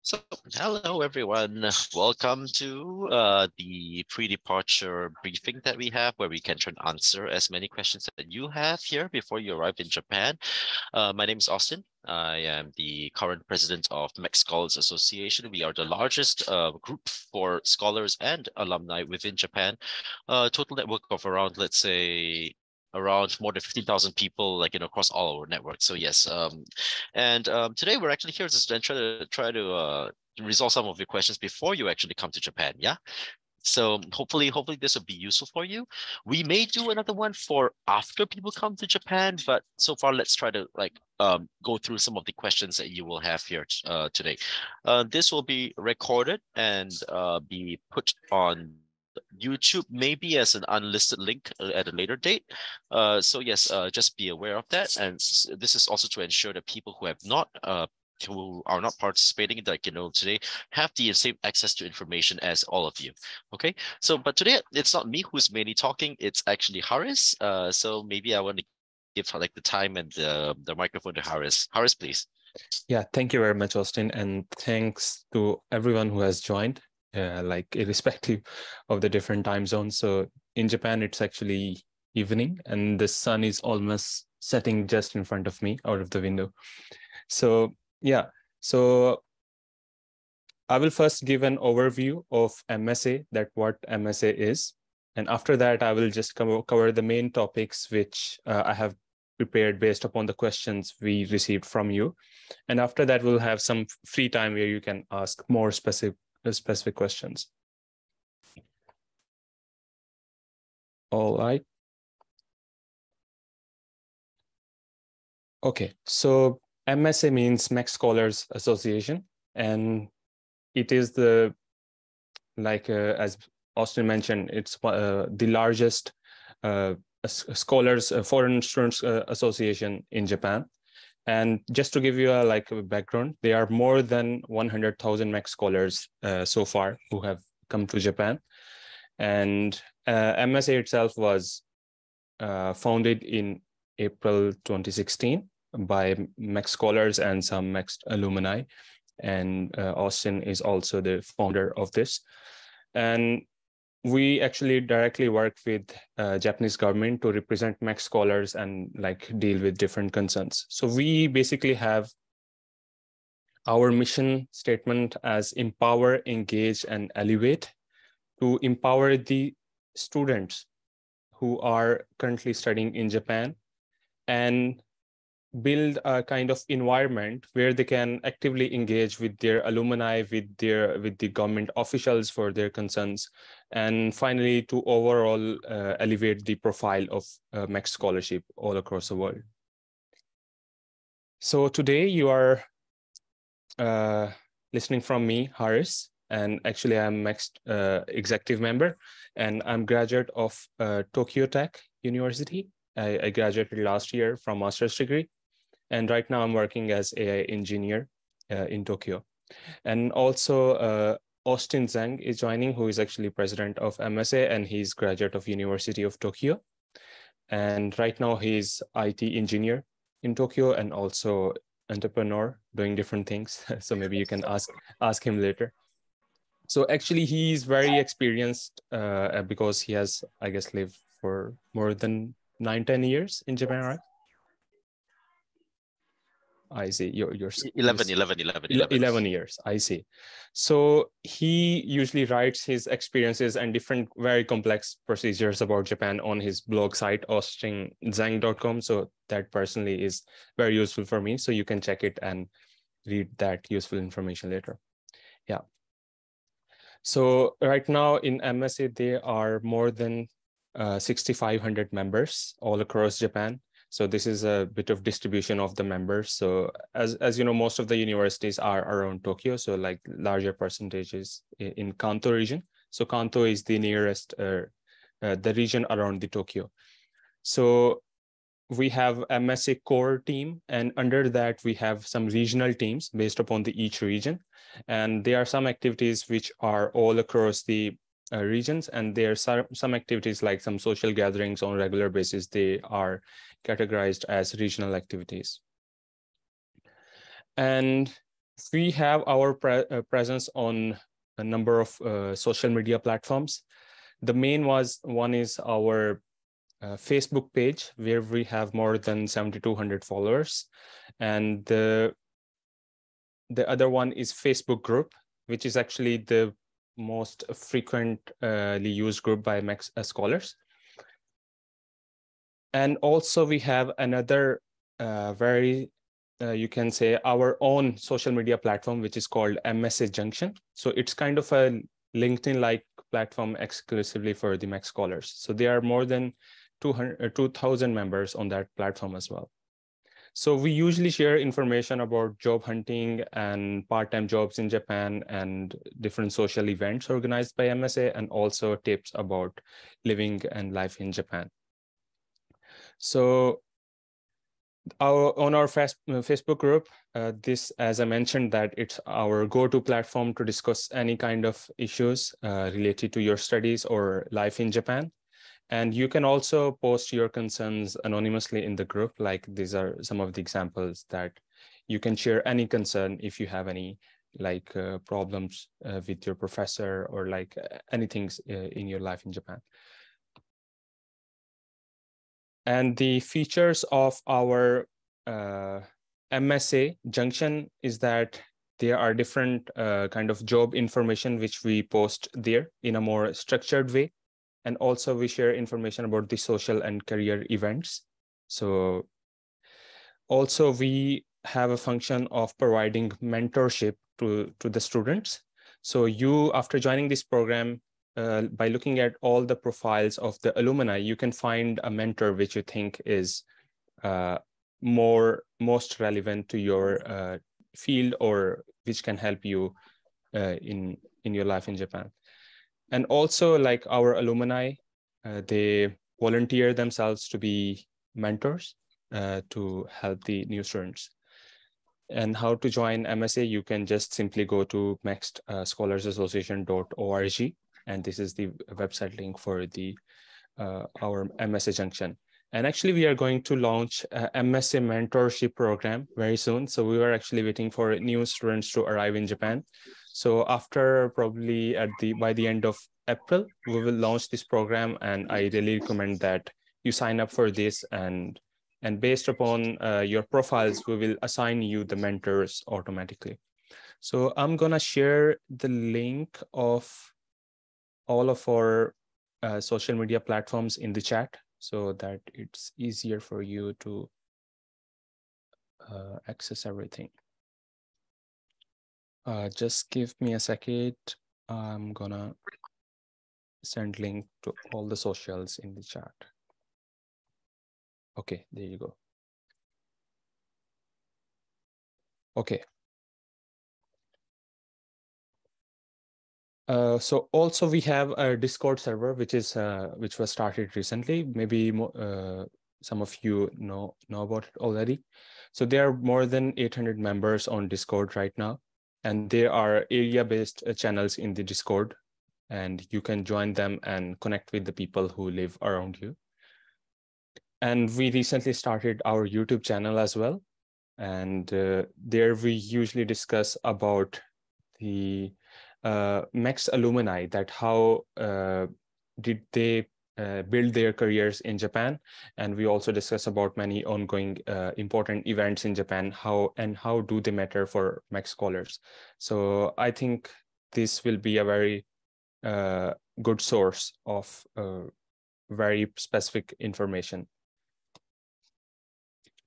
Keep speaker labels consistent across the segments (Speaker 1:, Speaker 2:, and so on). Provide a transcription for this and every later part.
Speaker 1: So, hello everyone. Welcome to the pre-departure briefing that we have, where we can try and answer as many questions that you have here before you arrive in Japan. My name is Austin. I am the current president of MEXT Scholars Association. We are the largest group for scholars and alumni within Japan. Total network of around, let's say, around more than 15,000 people, across all our networks. So yes, and today we're actually here to try to resolve some of your questions before you actually come to Japan. Yeah. So hopefully this will be useful for you. We may do another one for after people come to Japan, but so far let's try to go through some of the questions that you will have here today. This will be recorded and be put on YouTube, maybe as an unlisted link at a later date. So yes, just be aware of that. And this is also to ensure that people who are not participating, today, have the same access to information as all of you. Okay, so but today it's not me who's mainly talking, it's actually Haris. So maybe I want to give the time and the microphone to Haris. Haris, please.
Speaker 2: Yeah, thank you very much, Austin, and thanks to everyone who has joined, irrespective of the different time zones. So in Japan, it's actually evening and the sun is almost setting just in front of me out of the window. So yeah, so I will first give an overview of MSA, that what MSA is. And after that, I will just cover the main topics which I have prepared based upon the questions we received from you. And after that, we'll have some free time where you can ask more specific questions. All right. Okay, so MSA means MEXT Scholars Association, and it is the, as Austin mentioned, it's the largest scholars, foreign students association in Japan. And just to give you a background, there are more than 100,000 MEXT scholars so far who have come to Japan. And MSA itself was founded in April 2016 by MEXT scholars and some MEXT alumni. And Austin is also the founder of this. And we actually directly work with Japanese government to represent MEXT scholars and deal with different concerns. So we basically have our mission statement as empower, engage, and elevate, to empower the students who are currently studying in Japan and build a kind of environment where they can actively engage with their alumni, with the government officials for their concerns, and finally to overall elevate the profile of MEXT scholarship all across the world. So today you are listening from me, Haris, and actually I'm MEXT executive member, and I'm graduate of Tokyo Tech University. I graduated last year from master's degree. And right now I'm working as AI engineer in Tokyo. And also Austin Zhang is joining, who is actually president of MSA, and he's graduate of University of Tokyo. And right now he's IT engineer in Tokyo and also entrepreneur doing different things. So maybe you can ask him later. So actually he's very experienced because he has, I guess, lived for more than 9-10 years in Japan, right? I see. Your 11 years. I see. So he usually writes his experiences and different very complex procedures about Japan on his blog site, austinzhang.com. So that personally is very useful for me. So you can check it and read that useful information later. Yeah. So right now in MSA, there are more than 6,500 members all across Japan. So this is a bit of distribution of the members. So as you know, most of the universities are around Tokyo. So larger percentages in Kanto region. So Kanto is the nearest, the region around the Tokyo. So we have MSA core team, and under that we have some regional teams based upon each region. And there are some activities which are all across the regions, and there are some activities like some social gatherings on a regular basis. They are categorized as regional activities. And We have our presence on a number of social media platforms. The main one is our Facebook page, where we have more than 7,200 followers. And the other one is Facebook group, which is actually the most frequently used group by MEXT Scholars. And also we have another you can say our own social media platform, which is called MSA Junction. So it's kind of a LinkedIn-like platform exclusively for the MEXT Scholars. So there are more than 2,000 members on that platform as well. So we usually share information about job hunting and part-time jobs in Japan and different social events organized by MSA, and also tips about living and life in Japan. So on our Facebook group, this, as I mentioned, that it's our go-to platform to discuss any kind of issues related to your studies or life in Japan. And you can also post your concerns anonymously in the group. Like, these are some of the examples that you can share any concern if you have any problems with your professor or anything in your life in Japan. And the features of our MSA Junction is that there are different kind of job information which we post there in a more structured way. And also we share information about the social and career events. So also we have a function of providing mentorship to the students. So you, after joining this program, by looking at all the profiles of the alumni, you can find a mentor which you think is most relevant to your field, or which can help you in your life in Japan. And also, like, our alumni, they volunteer themselves to be mentors to help the new students. And how to join MSA, you can just simply go to mextscholarsAssociation.org, and this is the website link for the our MSA Junction. And actually, we are going to launch a MSA mentorship program very soon. So we were actually waiting for new students to arrive in Japan. So after probably by the end of April, we will launch this program, and I really recommend that you sign up for this, and based upon your profiles, we will assign you the mentors automatically. So I'm gonna share the link of all of our social media platforms in the chat, so that it's easier for you to access everything. Just give me a second. I'm gonna send link to all the socials in the chat. Okay, there you go. Okay. So also we have a Discord server, which was started recently. Maybe some of you know about it already. So there are more than 800 members on Discord right now, and there are area-based channels in the Discord, and you can join them and connect with the people who live around you. And we recently started our YouTube channel as well, and there we usually discuss about the MEXT alumni, that how did they build their careers in Japan. And we also discuss about many ongoing important events in Japan, how do they matter for MEXT scholars. So I think this will be a very good source of very specific information.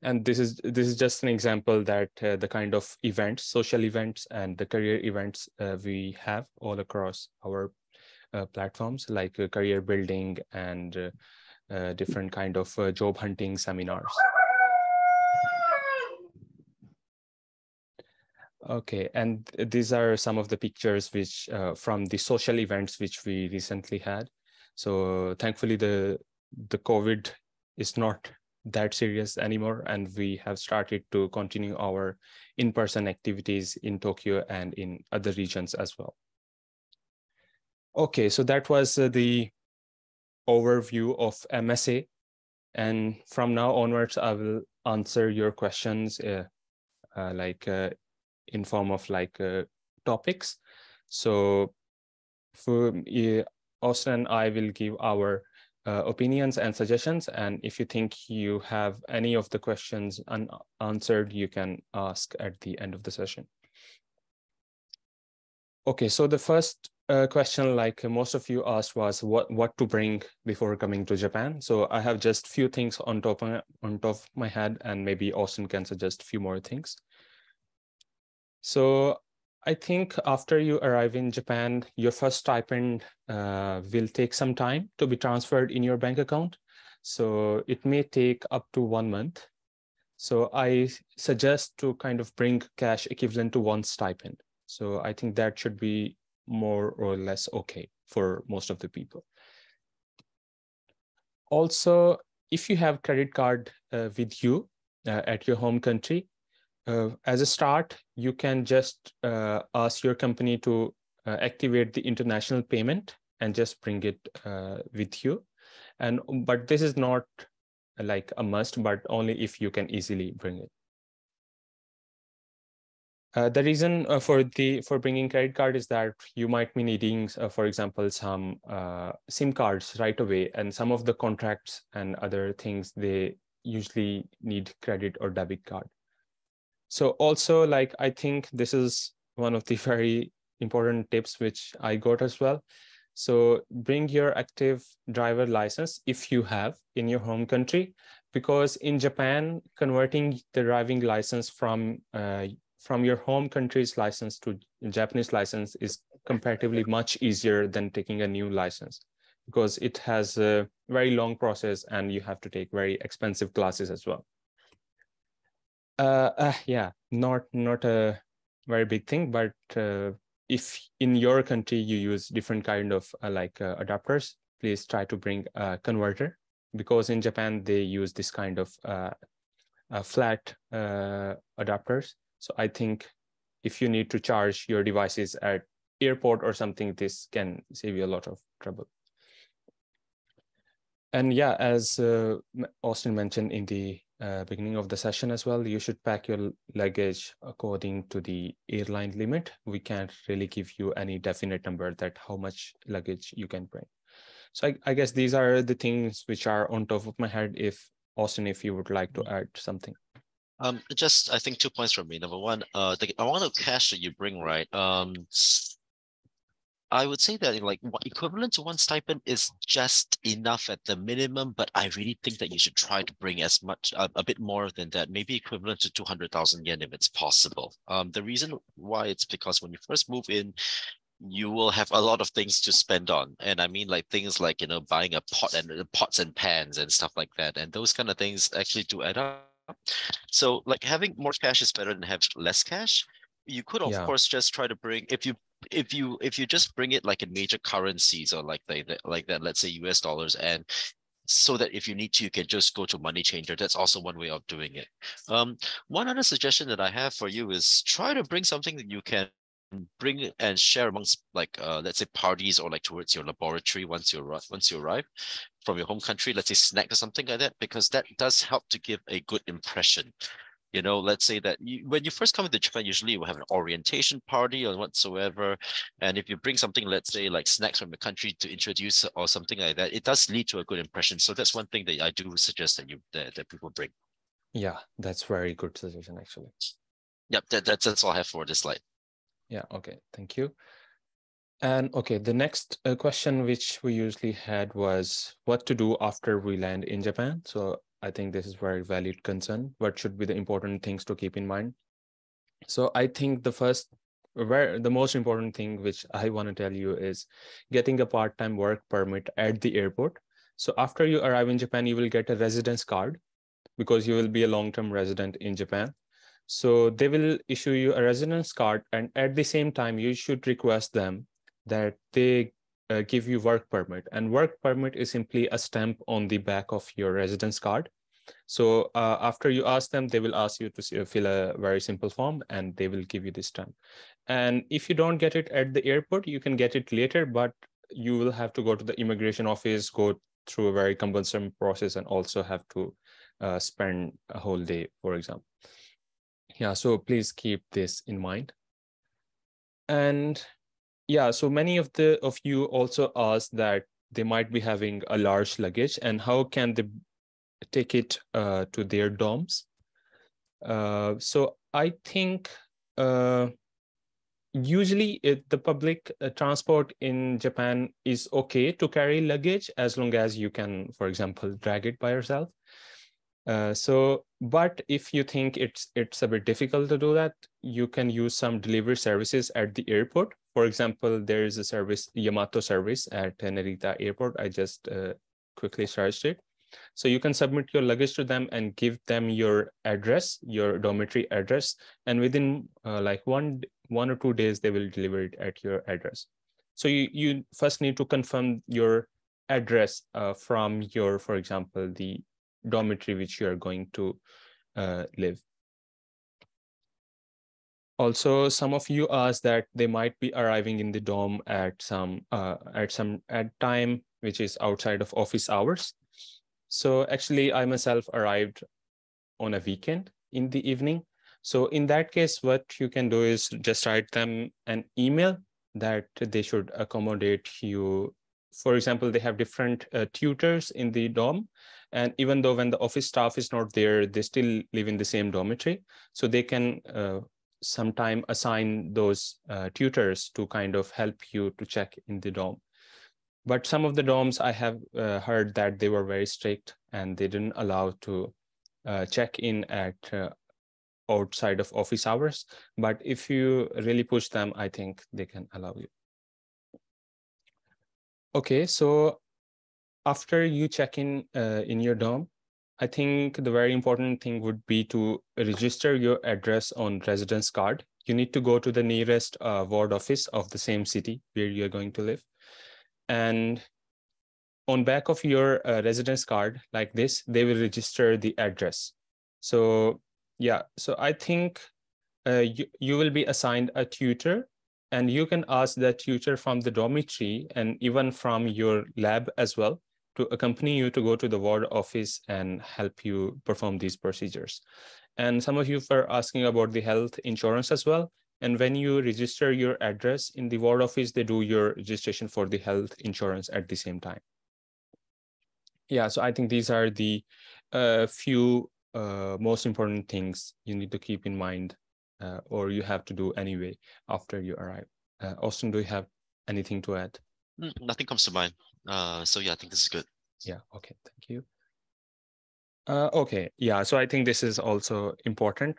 Speaker 2: And this is just an example that the kind of events, social events and the career events we have all across our platforms, like career building and different kind of job hunting seminars. Okay, and these are some of the pictures which from the social events which we recently had. So thankfully the COVID is not that serious anymore, and we have started to continue our in-person activities in Tokyo and in other regions as well. Okay, so that was the overview of MSA, and from now onwards I will answer your questions in form of like topics. So for Austin and I will give our opinions and suggestions. And if you think you have any of the questions unanswered, you can ask at the end of the session. Okay, so the first question, like most of you asked, was what to bring before coming to Japan. So I have just few things on top of my head, and maybe Austin can suggest a few more things. So I think after you arrive in Japan, your first stipend will take some time to be transferred in your bank account. So it may take up to 1 month. So I suggest to kind of bring cash equivalent to 1 stipend. So I think that should be more or less okay for most of the people. Also, if you have credit card with you at your home country, as a start, you can just ask your company to activate the international payment and just bring it with you. But this is not like a must, but only if you can easily bring it. The reason for bringing credit card is that you might be needing, for example, some SIM cards right away, and some of the contracts and other things, they usually need credit or debit card. So also, like, I think this is one of the very important tips which I got as well. So bring your active driver license if you have in your home country, because in Japan, converting the driving license from your home country's license to Japanese license is comparatively much easier than taking a new license, because it has a very long process and you have to take very expensive classes as well. Yeah, not a very big thing, but if in your country you use different kind of adapters, please try to bring a converter, because in Japan they use this kind of flat adapters. So I think if you need to charge your devices at airport or something, this can save you a lot of trouble. And yeah, as Austin mentioned in the beginning of the session as well, you should pack your luggage according to the airline limit. We can't really give you any definite number that how much luggage you can bring. So I guess these are the things which are on top of my head. If Austin, if you would like to add something.
Speaker 1: Just I think 2 points from me. Number one, the amount of cash that you bring, right? I would say that like equivalent to 1 stipend is just enough at the minimum, but I really think that you should try to bring as much, a bit more than that, maybe equivalent to 200,000 yen if it's possible. The reason why it's because when you first move in, you will have a lot of things to spend on. And I mean like things like, buying a pots and pans and stuff like that. And those kind of things actually do add up. So like having more cash is better than have less cash. You could of course just try to bring, if you just bring it like in major currencies or like that, let's say US dollars, and so that if you need to, you can just go to money changer. That's also one way of doing it. One other suggestion that I have for you is try to bring something that you can bring and share amongst like let's say parties or like towards your laboratory once you arrive from your home country, let's say snack or something like that, because that does help to give a good impression. Let's say that when you first come into Japan, usually you will have an orientation party or whatsoever. And if you bring something, let's say like snacks from the country to introduce or something like that, it does lead to a good impression. So that's one thing that I do suggest that people bring.
Speaker 2: Yeah, that's very good suggestion actually.
Speaker 1: Yep, that's all I have for this slide.
Speaker 2: Yeah, okay, thank you. And okay, the next question which we usually had was what to do after we land in Japan. So I think this is very valid concern. What should be the important things to keep in mind? So I think the most important thing which I want to tell you is getting a part-time work permit at the airport. So after you arrive in Japan, you will get a residence card because you will be a long-term resident in Japan. So they will issue you a residence card, and at the same time, you should request them that they give you work permit. And work permit is simply a stamp on the back of your residence card. So after you ask them, they will ask you to fill a very simple form, and they will give you this stamp. And if you don't get it at the airport, you can get it later, but you will have to go to the immigration office, go through a very cumbersome process, and also have to spend a whole day, for example. Yeah, so please keep this in mind. And yeah, so many of you also asked that they might be having a large luggage and how can they take it to their dorms. So I think usually the public transport in Japan is okay to carry luggage as long as you can, for example, drag it by yourself. But if you think it's a bit difficult to do that, you can use some delivery services at the airport. For example, there is a service, Yamato service at Narita Airport. I just quickly searched it. So you can submit your luggage to them and give them your address, your dormitory address, and within like one or 2 days, they will deliver it at your address. So you first need to confirm your address from your, for example, the dormitory which you are going to live. Also, some of you asked that they might be arriving in the dorm at time which is outside of office hours. So actually, I myself arrived on a weekend in the evening. So in that case, what you can do is just write them an email that they should accommodate you. For example, they have different tutors in the dorm. And even though when the office staff is not there, they still live in the same dormitory. So they can sometime assign those tutors to kind of help you to check in the dorm. But some of the dorms I have heard that they were very strict and they didn't allow to check in at outside of office hours. But if you really push them, I think they can allow you. Okay, so after you check in your dorm, I think the very important thing would be to register your address on residence card. You need to go to the nearest ward office of the same city where you're going to live. And on back of your residence card like this, they will register the address. So yeah, so I think you will be assigned a tutor and you can ask that tutor from the dormitory and even from your lab as well to accompany you to go to the ward office and help you perform these procedures. And some of you were asking about the health insurance as well. And when you register your address in the ward office, they do your registration for the health insurance at the same time. Yeah, so I think these are the few most important things you need to keep in mind or you have to do anyway after you arrive. Austin, do you have anything to add?
Speaker 1: Nothing comes to mind. So yeah, I think this is good.
Speaker 2: Yeah, okay, thank you. Okay, yeah, so I think this is also important.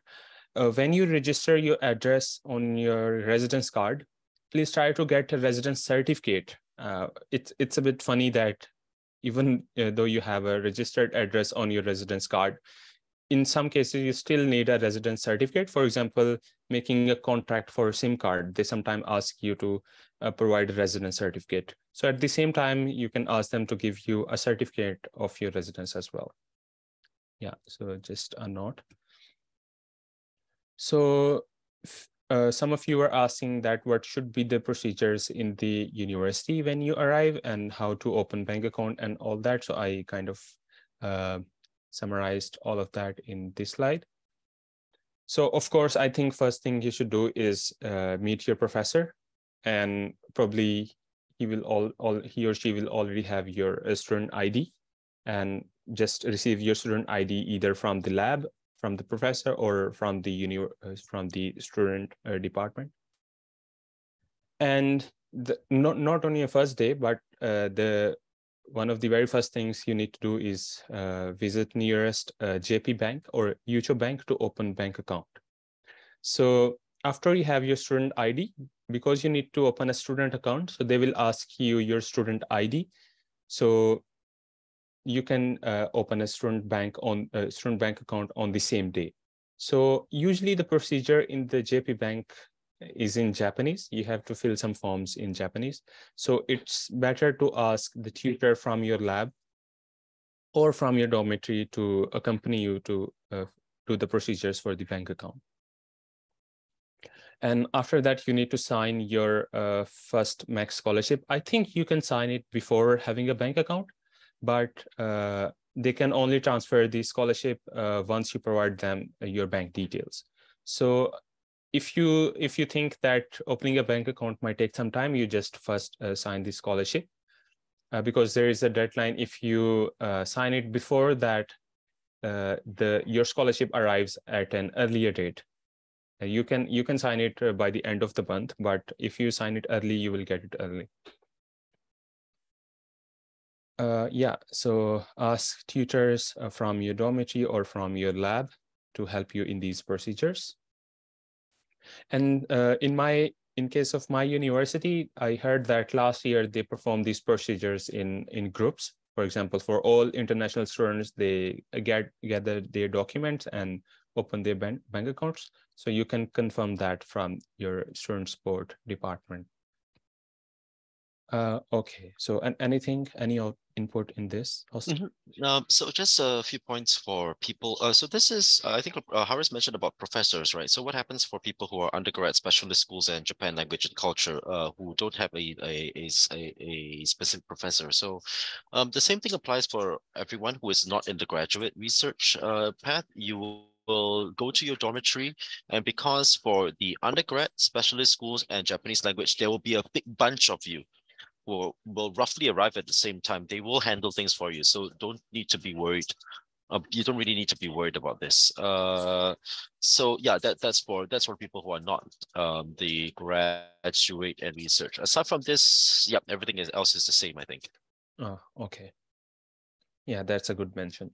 Speaker 2: When you register your address on your residence card, please try to get a residence certificate. It's a bit funny that even though you have a registered address on your residence card, in some cases, you still need a residence certificate. For example, making a contract for a SIM card, they sometimes ask you to provide a residence certificate. So at the same time, you can ask them to give you a certificate of your residence as well. Yeah, so just a note. So some of you were asking that what should be the procedures in the university when you arrive and how to open bank account and all that. So I kind of summarized all of that in this slide. So of course, I think first thing you should do is meet your professor, and probably he or she will already have your student ID, and just receive your student ID either from the lab, from the professor, or from the student department. And not on your first day, but one of the very first things you need to do is visit nearest JP Bank or Yucho Bank to open bank account. So after you have your student ID, because you need to open a student account, so they will ask you your student ID. So you can open a student bank account on the same day. So usually the procedure in the JP Bank is in Japanese. You have to fill some forms in Japanese. So it's better to ask the tutor from your lab or from your dormitory to accompany you to the procedures for the bank account. And after that, you need to sign your first MEXT scholarship. I think you can sign it before having a bank account, but they can only transfer the scholarship once you provide them your bank details. So if you think that opening a bank account might take some time, you just first sign the scholarship, because there is a deadline. If you sign it before that, your scholarship arrives at an earlier date. You can sign it by the end of the month, but if you sign it early, you will get it early. Yeah, so ask tutors from your dormitory or from your lab to help you in these procedures. And in case of my university, I heard that last year they performed these procedures in groups. For example, for all international students, they gather their documents and open their bank accounts. So you can confirm that from your student support department. Okay, so any input in this, Austin?
Speaker 1: So just a few points for people. So this is, I think Haris mentioned about professors, right? So what happens for people who are undergrad specialist schools and Japan language and culture who don't have a specific professor? So the same thing applies for everyone who is not in the graduate research path. You will go to your dormitory, and because for the undergrad specialist schools and Japanese language, there will be a big bunch of you will roughly arrive at the same time. They will handle things for you, so don't need to be worried. You don't really need to be worried about this. So yeah, that's for people who are not the graduate and research. Aside from this, yep, everything else is the same, I think.
Speaker 2: Oh, okay. Yeah, that's a good mention.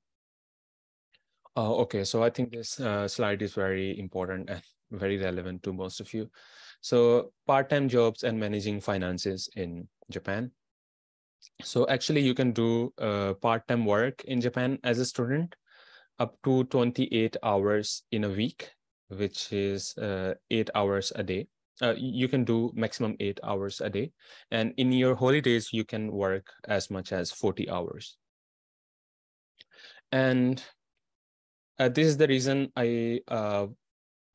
Speaker 2: Okay, so I think this slide is very important and very relevant to most of you. So part-time jobs and managing finances in Japan. So actually you can do part-time work in Japan as a student up to 28 hours in a week, which is 8 hours a day. You can do maximum 8 hours a day. And in your holidays, you can work as much as 40 hours. And this is the reason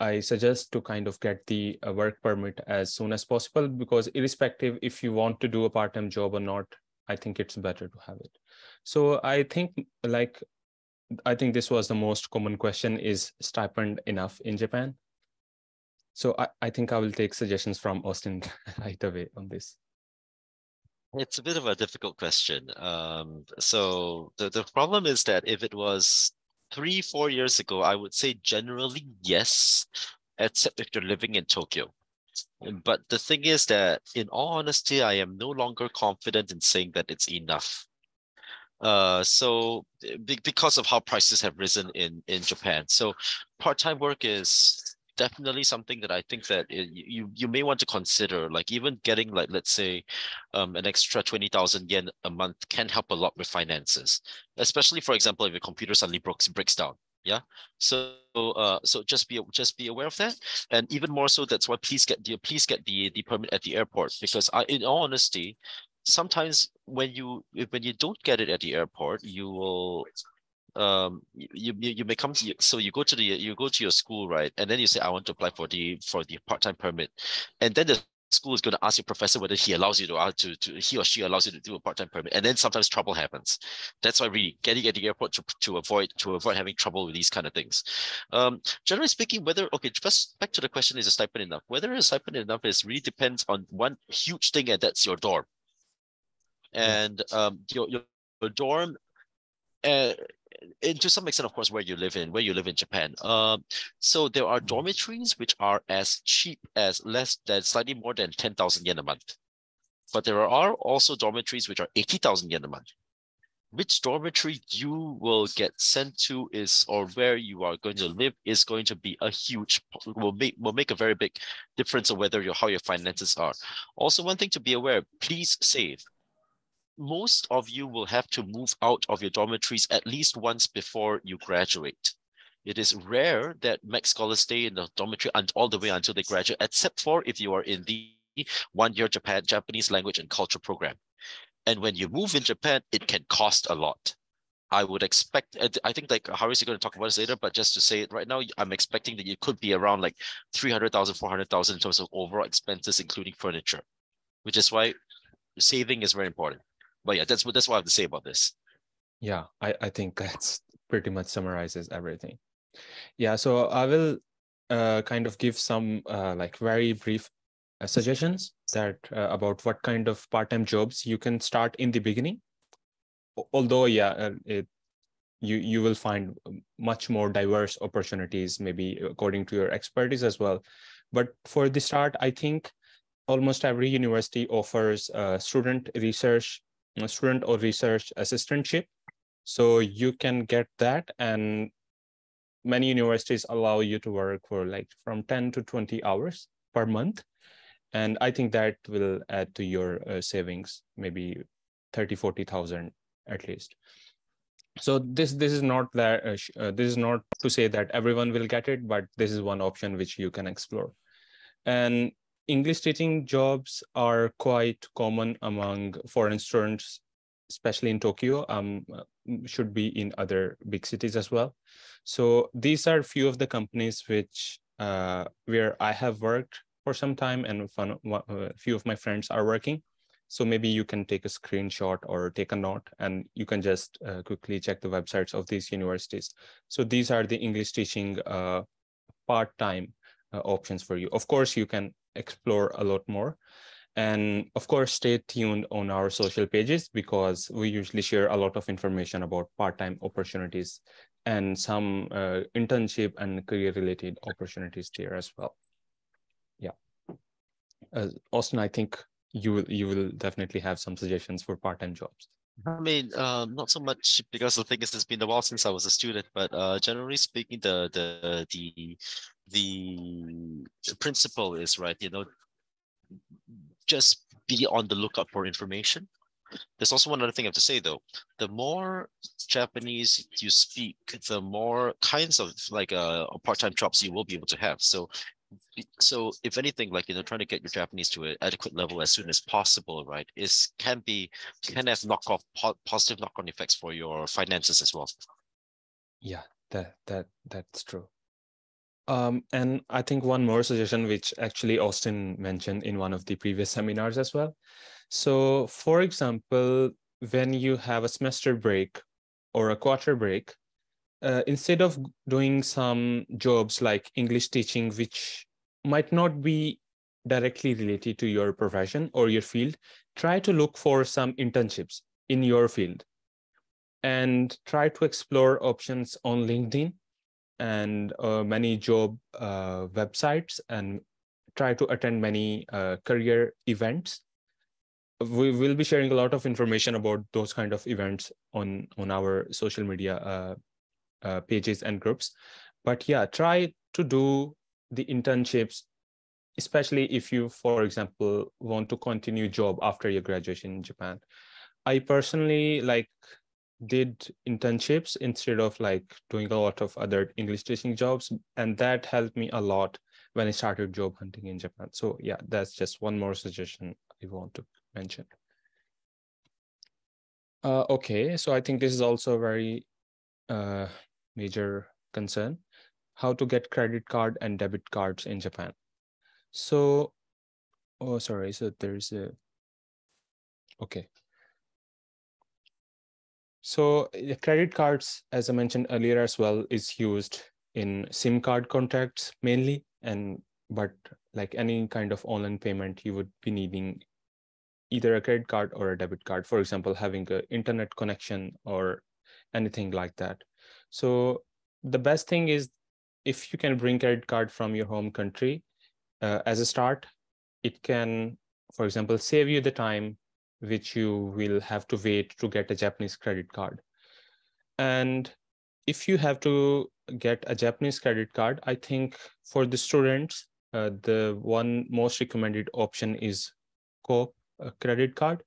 Speaker 2: I suggest to kind of get the work permit as soon as possible, because irrespective if you want to do a part-time job or not, I think it's better to have it. So I think this was the most common question: is stipend enough in Japan? So I think I will take suggestions from Austin right away on this.
Speaker 1: It's a bit of a difficult question. So the problem is that if it was 3-4 years ago, I would say generally yes, except if you're living in Tokyo. But the thing is that, in all honesty, I am no longer confident in saying that it's enough. So because of how prices have risen in Japan, so part-time work is definitely something that I think that you may want to consider. Like even getting, like, let's say an extra 20,000 yen a month can help a lot with finances, especially for example if your computer suddenly breaks down. Yeah. So just be aware of that, and even more so, that's why please get the permit at the airport, because in all honesty, sometimes when you don't get it at the airport, you will you may come to, so you go to your school, right? And then you say, I want to apply for the part-time permit, and then the school is going to ask your professor whether he allows you to he or she allows you to do a part-time permit, and then sometimes trouble happens. That's why really getting at the airport to avoid having trouble with these kind of things. Generally speaking, just back to the question, is a stipend enough? Whether a stipend enough is really depends on one huge thing, and that's your dorm. And your dorm, and to some extent, of course, where you live in Japan. So there are dormitories which are as cheap as slightly more than 10,000 yen a month, but there are also dormitories which are 80,000 yen a month. Which dormitory you will get sent to or where you are going to live is going to be will make a very big difference on how your finances are. Also, one thing to be aware: please save. Most of you will have to move out of your dormitories at least once before you graduate. It is rare that MEXT Scholars stay in the dormitory all the way until they graduate, except for if you are in the 1-year Japanese language and culture program. And when you move in Japan, it can cost a lot. I would expect, I think like Haris is going to talk about this later, but just to say it right now, I'm expecting that it could be around like 300,000, 400,000 in terms of overall expenses, including furniture, which is why saving is very important. But yeah, that's what I have to say about this.
Speaker 2: Yeah, I think that's pretty much summarizes everything. Yeah, so I will kind of give some like very brief suggestions that about what kind of part-time jobs you can start in the beginning. Although, yeah, you will find much more diverse opportunities, maybe according to your expertise as well. But for the start, I think almost every university offers student or research assistantship. So you can get that, and many universities allow you to work for like from 10 to 20 hours per month. And I think that will add to your savings, maybe 30,000-40,000 at least. So this is not that this is not to say that everyone will get it, but this is one option which you can explore. And English teaching jobs are quite common among foreign students, especially in Tokyo, should be in other big cities as well. So these are few of the companies which where I have worked for some time, and a few of my friends are working. So maybe you can take a screenshot or take a note, and you can just quickly check the websites of these universities. So these are the English teaching part-time options for you. Of course, you can explore a lot more. And of course, stay tuned on our social pages, because we usually share a lot of information about part-time opportunities and some internship and career-related opportunities there as well. Yeah. Austin, I think you will definitely have some suggestions for part-time jobs.
Speaker 1: I mean, not so much, because the thing is, it's been a while since I was a student. But generally speaking, the principle is right. You know, just be on the lookout for information. There's also one other thing I have to say, though. The more Japanese you speak, the more kinds of like part-time jobs you will be able to have. So if anything, like, you know, trying to get your Japanese to an adequate level as soon as possible, right, can have positive knock-on effects for your finances as well.
Speaker 2: Yeah, that's true. And I think one more suggestion, which actually Austin mentioned in one of the previous seminars as well. So for example, when you have a semester break or a quarter break, instead of doing some jobs like English teaching, which might not be directly related to your profession or your field, try to look for some internships in your field and try to explore options on LinkedIn and many job websites, and try to attend many career events. We will be sharing a lot of information about those kind of events on our social media pages and groups. But yeah, try to do the internships, especially if you, for example, want to continue job after your graduation in Japan. I personally did internships instead of like doing a lot of other English teaching jobs, and that helped me a lot when I started job hunting in Japan. So yeah, that's just one more suggestion I want to mention. Okay, so I think this is also a very major concern: how to get credit card and debit cards in Japan. So, oh, sorry. So there's a, okay. So credit cards, as I mentioned earlier as well, is used in SIM card contracts mainly, but like any kind of online payment, you would be needing either a credit card or a debit card. For example, having an internet connection or anything like that. So the best thing is, if you can bring credit card from your home country as a start, it can, for example, save you the time which you will have to wait to get a Japanese credit card. And if you have to get a Japanese credit card, I think for the students, the one most recommended option is Coop credit card.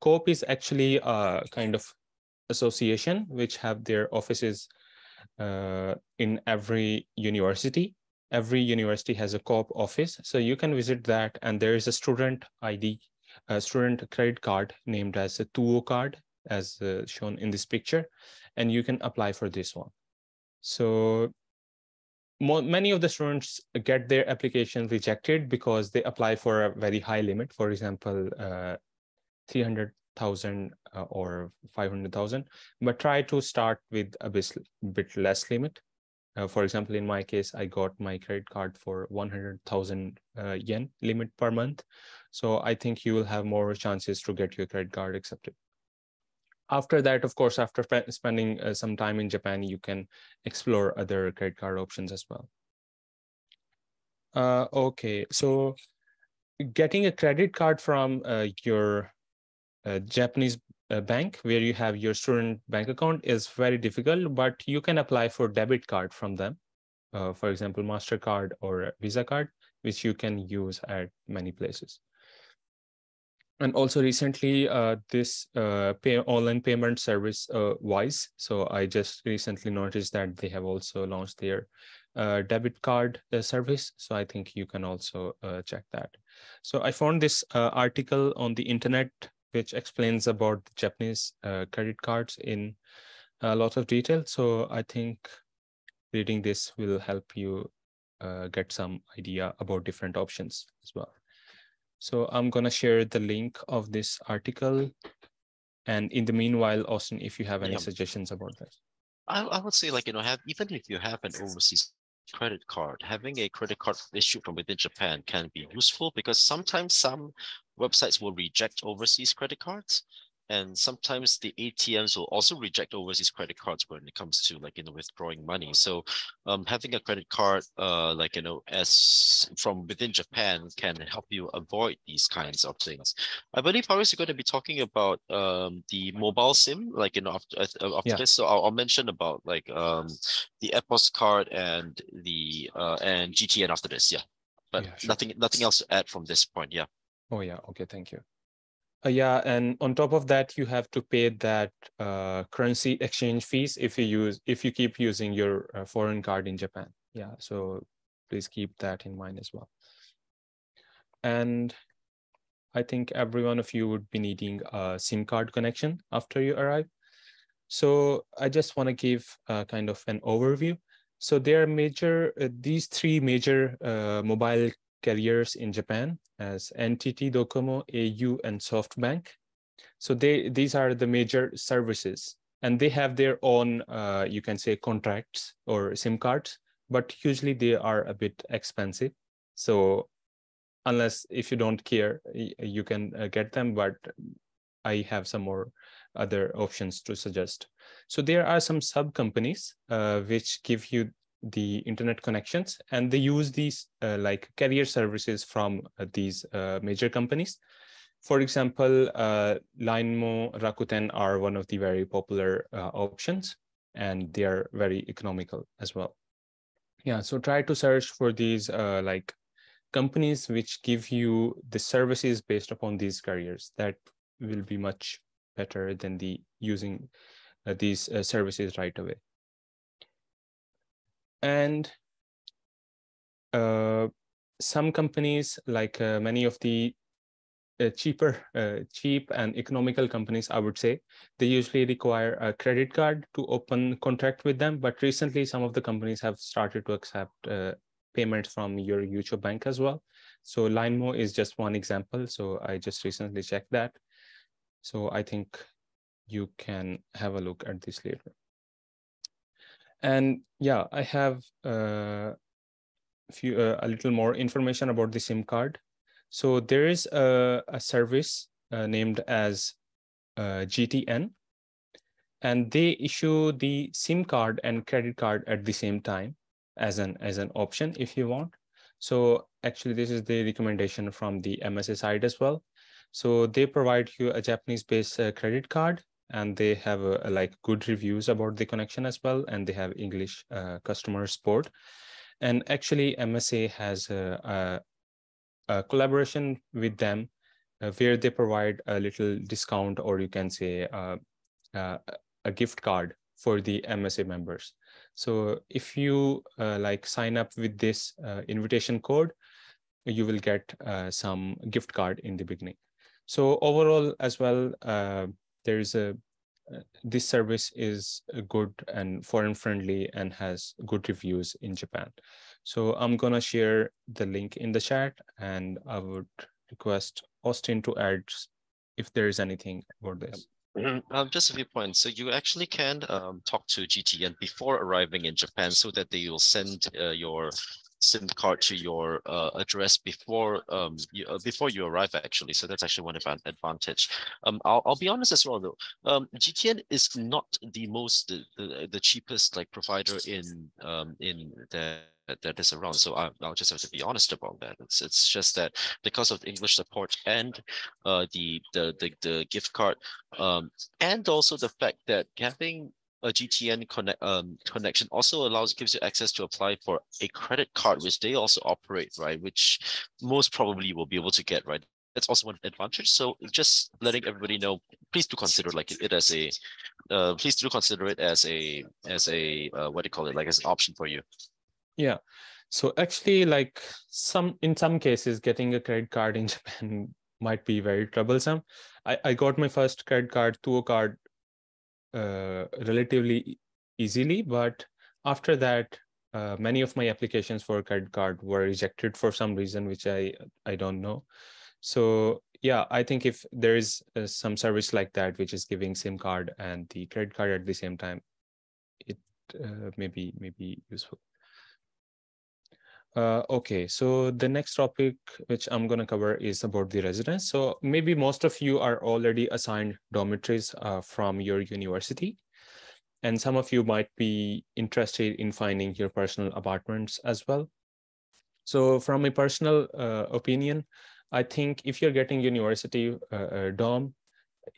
Speaker 2: Coop is actually a kind of association which have their offices in every university. Every university has a Coop office, so you can visit that, and there is a student ID, a student credit card named as a Tuo card, as shown in this picture, and you can apply for this one. So many of the students get their application rejected because they apply for a very high limit, for example, 300,000 or 500,000, but try to start with a bit less limit. For example, in my case, I got my credit card for 100,000 yen limit per month. So I think you will have more chances to get your credit card accepted. After that, of course, after spending some time in Japan, you can explore other credit card options as well. Okay, so getting a credit card from your Japanese bank where you have your student bank account is very difficult, but you can apply for debit card from them. For example, MasterCard or Visa card, which you can use at many places. And also recently, this online payment service, Wise. So I just recently noticed that they have also launched their debit card service. So I think you can also check that. So I found this article on the internet, which explains about the Japanese credit cards in a lot of detail. So I think reading this will help you get some idea about different options as well. So I'm going to share the link of this article. And in the meanwhile, Austin, if you have any suggestions about this.
Speaker 1: I would say, like, even if you have an overseas credit card, having a credit card issued from within Japan can be useful because sometimes some websites will reject overseas credit cards. And sometimes the ATMs will also reject overseas credit cards when it comes to, like, withdrawing money. So having a credit card, as from within Japan can help you avoid these kinds of things. I believe Haris is going to be talking about the mobile SIM, like, after this. So I'll mention about, like, the EPOS card and the and GTN after this. Yeah, but
Speaker 2: yeah, sure.
Speaker 1: nothing else to add from this point. Yeah.
Speaker 2: Oh yeah. Okay. Thank you. Yeah, and on top of that, you have to pay that currency exchange fees if you keep using your foreign card in Japan. Yeah, so please keep that in mind as well. And I think every one of you would be needing a SIM card connection after you arrive. So I just want to give kind of an overview. So there are these three major mobile carriers in Japan as NTT Docomo, au, and SoftBank. So these are the major services, and they have their own, you can say, contracts or SIM cards, but usually they are a bit expensive. So unless if you don't care, you can get them, but I have some more other options to suggest. So there are some sub companies which give you the internet connections, and they use these like carrier services from these major companies. For example, Linemo, Rakuten are one of the very popular options, and they are very economical as well. Yeah, so try to search for these like companies which give you the services based upon these carriers. That will be much better than the using these services right away. And some companies, like many of the cheap and economical companies, I would say, they usually require a credit card to open contract with them. But recently, some of the companies have started to accept payments from your Yucho bank as well. So Linemo is just one example. So I just recently checked that. So I think you can have a look at this later. And yeah, I have a little more information about the SIM card. So there is a service named as GTN, and they issue the SIM card and credit card at the same time as an option if you want. So actually, this is the recommendation from the MSA side as well. So they provide you a Japanese-based credit card, and they have like good reviews about the connection as well, and they have English customer support. And actually, MSA has a collaboration with them where they provide a little discount, or you can say a gift card for the MSA members. So if you like sign up with this invitation code, you will get some gift card in the beginning. So overall as well, there's this service is good and foreign friendly and has good reviews in Japan. So I'm gonna share the link in the chat, and I would request Austin to add if there is anything about this.
Speaker 1: Just a few points. So you actually can talk to GTN before arriving in Japan so that they will send your SIM card to your address before you arrive actually. So that's actually one advantage. I'll be honest as well though. GTN is not the most the cheapest like provider in that is around. So I'll just have to be honest about that. It's just that because of the English support and the gift card, and also the fact that having a GTN connection also gives you access to apply for a credit card, which they also operate, right? Which most probably will be able to get, right? That's also one advantage. So just letting everybody know, please do consider please do consider it as a what do you call it, like as an option for you.
Speaker 2: Yeah. So actually, like in some cases, getting a credit card in Japan might be very troublesome. I got my first credit card, Tuo card, relatively easily, but after that, many of my applications for credit card were rejected for some reason, which I don't know. So yeah, I think if there is some service like that, which is giving SIM card and the credit card at the same time, it may be useful. Okay, so the next topic which I'm going to cover is about the residence. So maybe most of you are already assigned dormitories from your university, and some of you might be interested in finding your personal apartments as well. So from a personal opinion, I think if you're getting university dorm,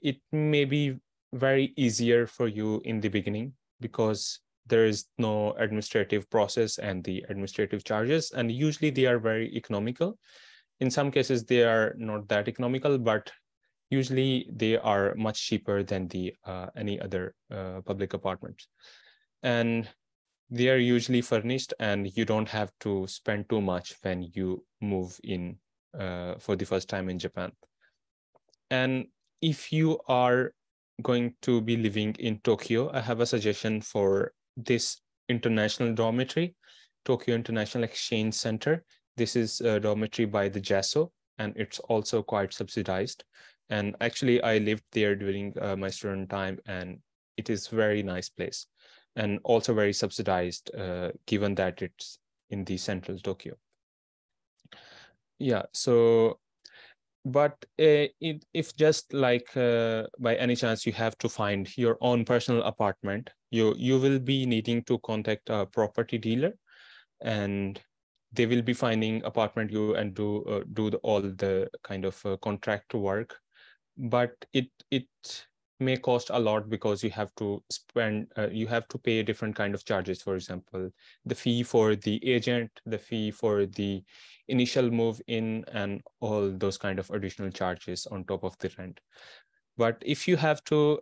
Speaker 2: it may be very easier for you in the beginning because there is no administrative process and the administrative charges, and usually they are very economical. In some cases, they are not that economical, but usually they are much cheaper than the any other public apartments. And they are usually furnished, and you don't have to spend too much when you move in for the first time in Japan. And if you are going to be living in Tokyo, I have a suggestion for this international dormitory, Tokyo International Exchange Center. This is a dormitory by the JASO, and it's also quite subsidized. And actually, I lived there during my student time, and it is a very nice place, and also very subsidized, given that it's in the central Tokyo. Yeah, so but if just like by any chance you have to find your own personal apartment, you will be needing to contact a property dealer, and they will be finding apartment you and do all the kind of contract work. But it may cost a lot because you have to pay different kind of charges. For example, the fee for the agent, the fee for the initial move in, and all those kind of additional charges on top of the rent. But if you have to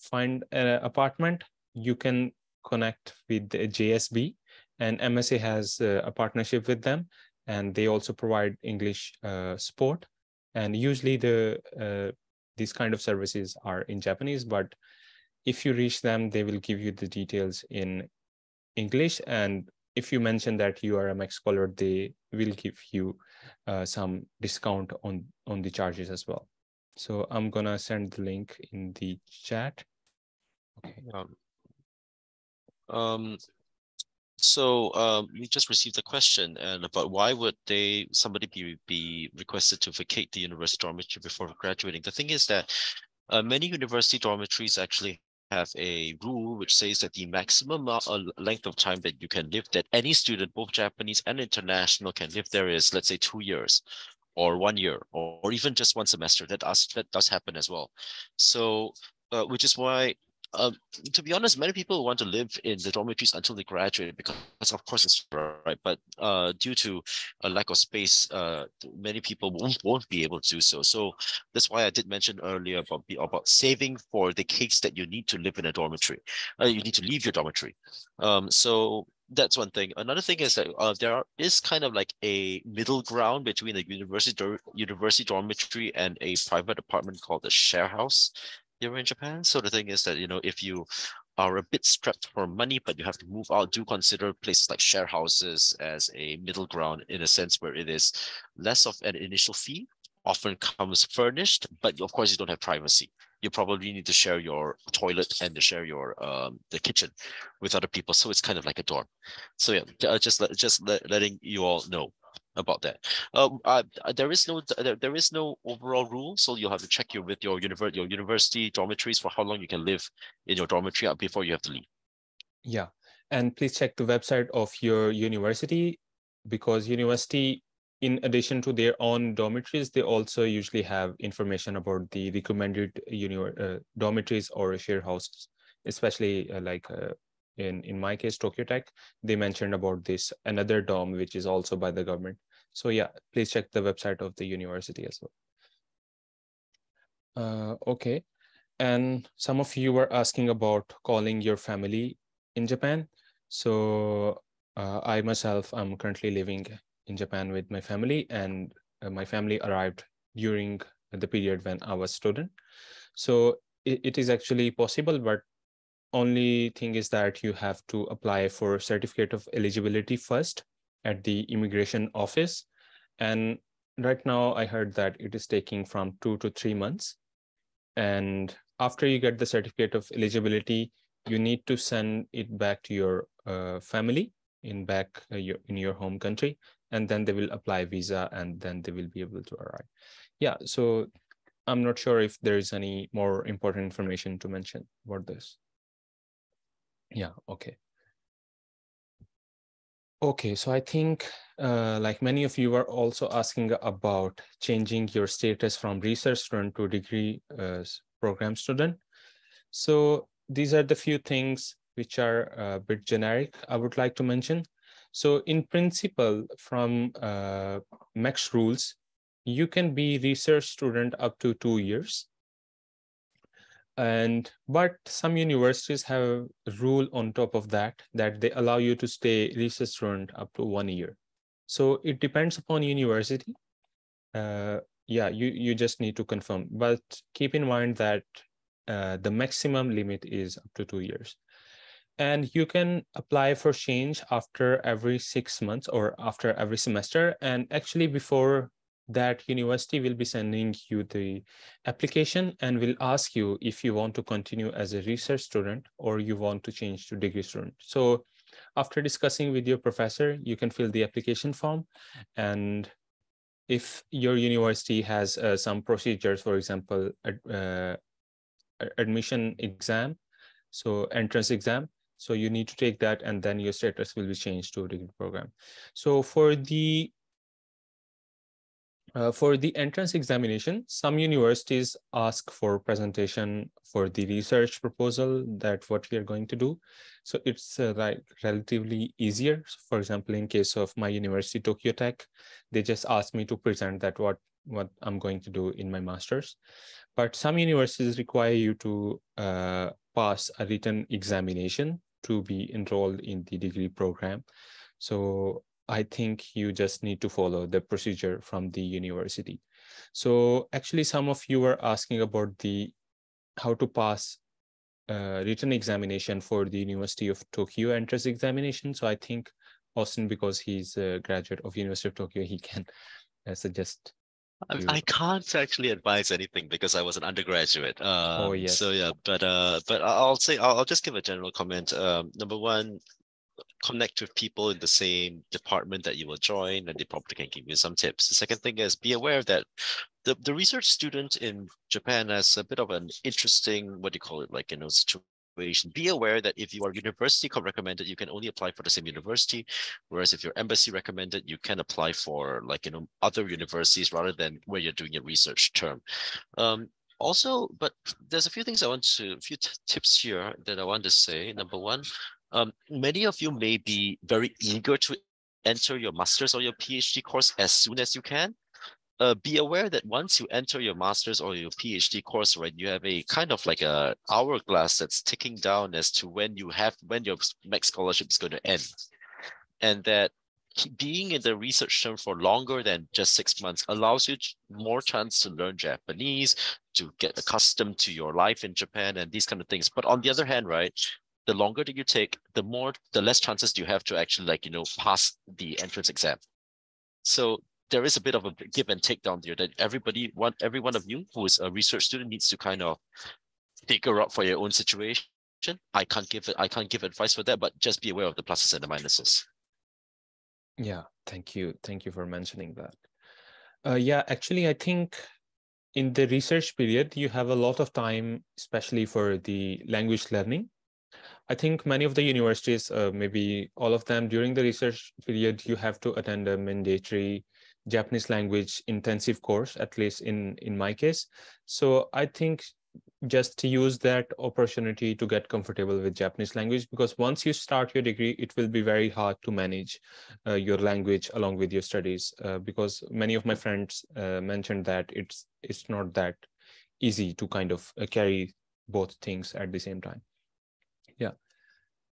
Speaker 2: find an apartment, you can connect with the JSB, and MSA has a partnership with them, and they also provide English support. And usually these kind of services are in Japanese, but if you reach them, they will give you the details in English. And if you mention that you are a MEXT Scholar, they will give you some discount on the charges as well. So I'm gonna send the link in the chat. Okay.
Speaker 1: So we just received a question about why would somebody be requested to vacate the university dormitory before graduating. The thing is that many university dormitories actually have a rule which says that the maximum length of time that you can live, that any student, both Japanese and international, can live there is, let's say, 2 years or 1 year, or even just one semester. That does happen as well. So which is why, to be honest, many people want to live in the dormitories until they graduate because, of course, it's right. But due to a lack of space, many people won't be able to do so. So that's why I did mention earlier about saving for the case that you need to live in a dormitory. You need to leave your dormitory. So that's one thing. Another thing is that there is kind of like a middle ground between a university dormitory and a private apartment called a share house here in Japan. So the thing is that, if you are a bit strapped for money, but you have to move out, do consider places like share houses as a middle ground, in a sense where it is less of an initial fee, often comes furnished, but of course you don't have privacy. you probably need to share your toilet and to share your the kitchen with other people. So it's kind of like a dorm. So yeah, letting you all know about that. There is no overall rule, so you'll have to check with your university dormitories for how long you can live in your dormitory before you have to leave.
Speaker 2: Yeah, and please check the website of your university, because university, in addition to their own dormitories, they also usually have information about the recommended dormitories or share houses, especially in my case, Tokyo Tech, they mentioned about this another dorm, which is also by the government. So yeah, please check the website of the university as well. Okay. And some of you were asking about calling your family in Japan. So I myself, I'm currently living in Japan with my family, and my family arrived during the period when I was student. So it is actually possible, but only thing is that you have to apply for certificate of eligibility first at the immigration office. And right now I heard that it is taking from 2 to 3 months. And after you get the certificate of eligibility, you need to send it back to your family in your home country, and then they will apply visa, and then they will be able to arrive. Yeah, so I'm not sure if there is any more important information to mention about this. Yeah, okay. Okay, so I think like many of you are also asking about changing your status from research student to degree program student. So these are the few things which are a bit generic I would like to mention. So in principle, from MEXT rules, you can be research student up to 2 years. But some universities have a rule on top of that they allow you to stay research student up to 1 year. So it depends upon university. Yeah, you just need to confirm, but keep in mind that the maximum limit is up to 2 years. And you can apply for change after every 6 months or after every semester. And actually before that, university will be sending you the application and will ask you if you want to continue as a research student or you want to change to degree student. So after discussing with your professor, you can fill the application form. And if your university has some procedures, for example, admission exam, so entrance exam, so you need to take that, and then your status will be changed to a degree program. So for the entrance examination, some universities ask for presentation for the research proposal that what we are going to do. So it's like relatively easier. For example, in case of my university, Tokyo Tech, they just asked me to present that what I'm going to do in my master's. But some universities require you to pass a written examination to be enrolled in the degree program. So I think you just need to follow the procedure from the university. So actually, some of you were asking about how to pass written examination for the University of Tokyo entrance examination. So I think Austin, because he's a graduate of University of Tokyo, he can suggest.
Speaker 1: I can't actually advise anything because I was an undergraduate.
Speaker 2: Oh yes.
Speaker 1: So yeah, but I'll just give a general comment. Number one, connect with people in the same department that you will join, and they probably can give you some tips. The second thing is be aware that the research student in Japan has a bit of an interesting, what do you call it, like, situation. Be aware that if you are university recommended, you can only apply for the same university, whereas if you're embassy recommended, you can apply for other universities rather than where you're doing your research term. Also, but there's a few things few tips here that I want to say. Number one, many of you may be very eager to enter your master's or your PhD course as soon as you can. Be aware that once you enter your master's or your PhD course, right, you have a kind of like a hourglass that's ticking down as to when your MEXT scholarship is going to end. And that being in the research term for longer than just 6 months allows you more chance to learn Japanese, to get accustomed to your life in Japan and these kind of things. But on the other hand, right, the longer that you take, the less chances you have to actually pass the entrance exam. So there is a bit of a give and take down there that every one of you who is a research student needs to kind of figure out for your own situation. I can't give advice for that, but just be aware of the pluses and the minuses.
Speaker 2: Yeah, thank you for mentioning that. Yeah, actually, I think in the research period, you have a lot of time, especially for the language learning. I think many of the universities, maybe all of them, during the research period, you have to attend a mandatory Japanese language intensive course, at least in my case. So I think just to use that opportunity to get comfortable with Japanese language, because once you start your degree, it will be very hard to manage your language along with your studies, because many of my friends mentioned that it's not that easy to kind of carry both things at the same time.